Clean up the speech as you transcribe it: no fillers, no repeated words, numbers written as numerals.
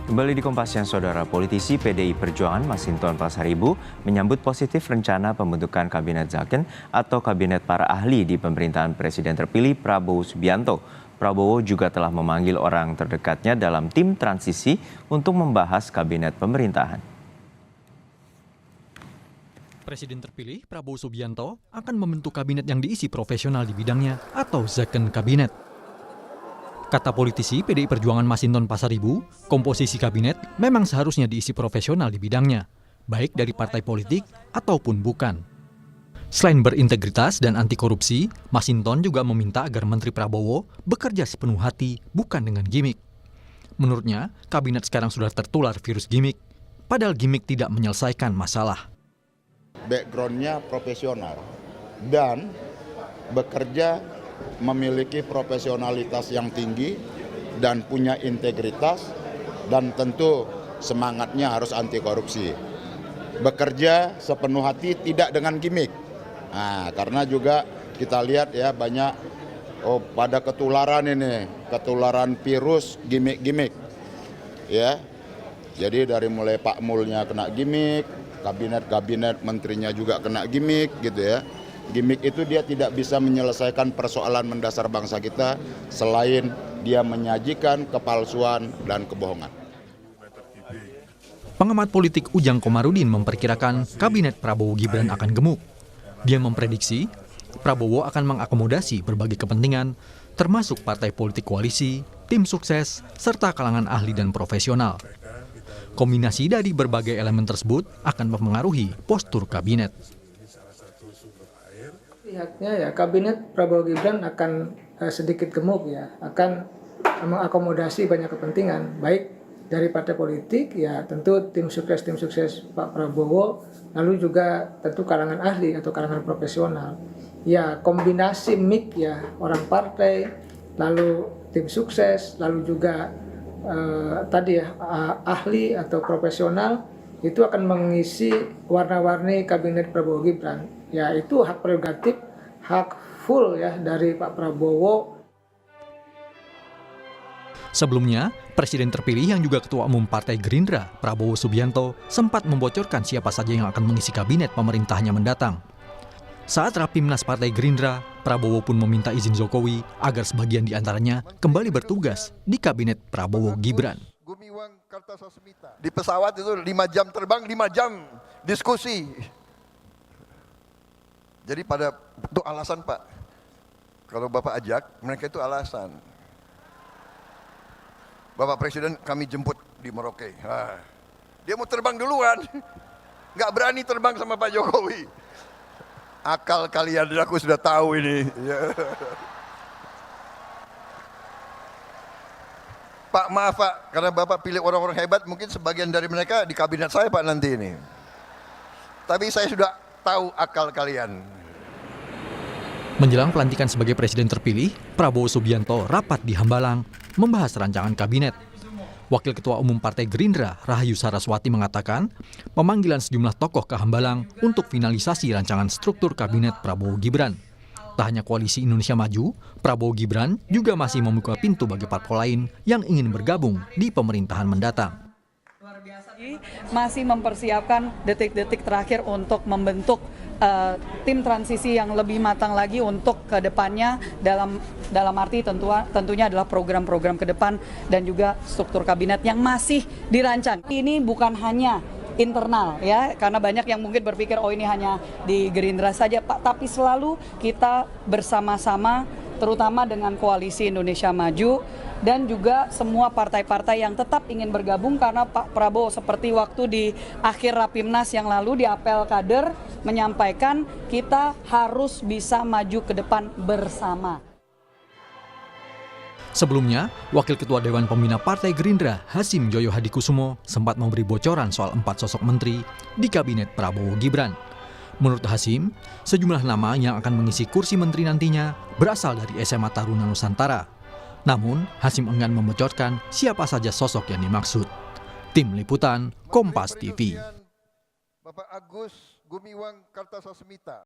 Kembali di Kompas Siang, Saudara. Politisi PDI Perjuangan Masinton Pasaribu menyambut positif rencana pembentukan Kabinet Zakon atau Kabinet para ahli di pemerintahan Presiden terpilih Prabowo Subianto. Prabowo juga telah memanggil orang terdekatnya dalam tim transisi untuk membahas kabinet pemerintahan. Presiden terpilih Prabowo Subianto akan membentuk kabinet yang diisi profesional di bidangnya atau Zakon Kabinet. Kata politisi PDI Perjuangan Masinton Pasaribu, komposisi kabinet memang seharusnya diisi profesional di bidangnya, baik dari partai politik ataupun bukan. Selain berintegritas dan anti korupsi, Masinton juga meminta agar Menteri Prabowo bekerja sepenuh hati, bukan dengan gimik. Menurutnya, kabinet sekarang sudah tertular virus gimik, padahal gimik tidak menyelesaikan masalah. Background-nya profesional dan bekerja memiliki profesionalitas yang tinggi dan punya integritas, dan tentu semangatnya harus anti korupsi. Bekerja sepenuh hati, tidak dengan gimik. Nah, karena juga kita lihat ya banyak pada ketularan virus gimik-gimik. Ya. Jadi dari mulai Pak Mulnya kena gimik, kabinet menterinya juga kena gimik gitu ya. Gimik itu dia tidak bisa menyelesaikan persoalan mendasar bangsa kita selain dia menyajikan kepalsuan dan kebohongan. Pengamat politik Ujang Komarudin memperkirakan kabinet Prabowo Gibran akan gemuk. Dia memprediksi Prabowo akan mengakomodasi berbagai kepentingan, termasuk partai politik koalisi, tim sukses, serta kalangan ahli dan profesional. Kombinasi dari berbagai elemen tersebut akan mempengaruhi postur kabinet. Lihatnya ya kabinet Prabowo Gibran akan sedikit gemuk ya, akan mengakomodasi banyak kepentingan, baik dari partai politik ya tentu tim sukses Pak Prabowo, lalu juga tentu kalangan ahli atau kalangan profesional. Ya kombinasi mix ya, orang partai, lalu tim sukses, lalu juga ahli atau profesional itu akan mengisi warna-warni kabinet Prabowo Gibran. Ya itu hak prerogatif, hak full ya dari Pak Prabowo. Sebelumnya, Presiden terpilih yang juga Ketua Umum Partai Gerindra, Prabowo Subianto, sempat membocorkan siapa saja yang akan mengisi kabinet pemerintahnya mendatang. Saat Rapimnas Partai Gerindra, Prabowo pun meminta izin Jokowi agar sebagian di antaranya kembali bertugas di kabinet Prabowo Gibran. Di pesawat itu 5 jam terbang, 5 jam diskusi. Jadi itu alasan Pak, kalau Bapak ajak, mereka itu alasan. Bapak Presiden kami jemput di Merauke. Dia mau terbang duluan, nggak berani terbang sama Pak Jokowi. Akal kalian, aku sudah tahu ini. Pak maaf Pak, karena Bapak pilih orang-orang hebat, mungkin sebagian dari mereka di kabinet saya Pak nanti ini. Tapi saya sudah tahu akal kalian. Menjelang pelantikan sebagai presiden terpilih, Prabowo Subianto rapat di Hambalang membahas rancangan kabinet. Wakil Ketua Umum Partai Gerindra, Rahayu Saraswati mengatakan, pemanggilan sejumlah tokoh ke Hambalang untuk finalisasi rancangan struktur kabinet Prabowo Gibran. Tak hanya Koalisi Indonesia Maju, Prabowo Gibran juga masih membuka pintu bagi parpol lain yang ingin bergabung di pemerintahan mendatang. Masih mempersiapkan detik-detik terakhir untuk membentuk tim transisi yang lebih matang lagi untuk ke depannya dalam arti tentunya adalah program-program ke depan dan juga struktur kabinet yang masih dirancang. Ini bukan hanya internal ya, karena banyak yang mungkin berpikir oh ini hanya di Gerindra saja Pak, tapi selalu kita bersama-sama terutama dengan Koalisi Indonesia Maju dan juga semua partai-partai yang tetap ingin bergabung, karena Pak Prabowo seperti waktu di akhir Rapimnas yang lalu di apel kader menyampaikan kita harus bisa maju ke depan bersama. Sebelumnya, Wakil Ketua Dewan Pembina Partai Gerindra, Hasim Joyo Hadikusumo, sempat memberi bocoran soal 4 sosok menteri di kabinet Prabowo Gibran. Menurut Hasim, sejumlah nama yang akan mengisi kursi menteri nantinya berasal dari SMA Taruna Nusantara. Namun, Hasim enggan membocorkan siapa saja sosok yang dimaksud. Tim Liputan, Kompas TV. Bapak Agus Gumiwang Kartasasmita.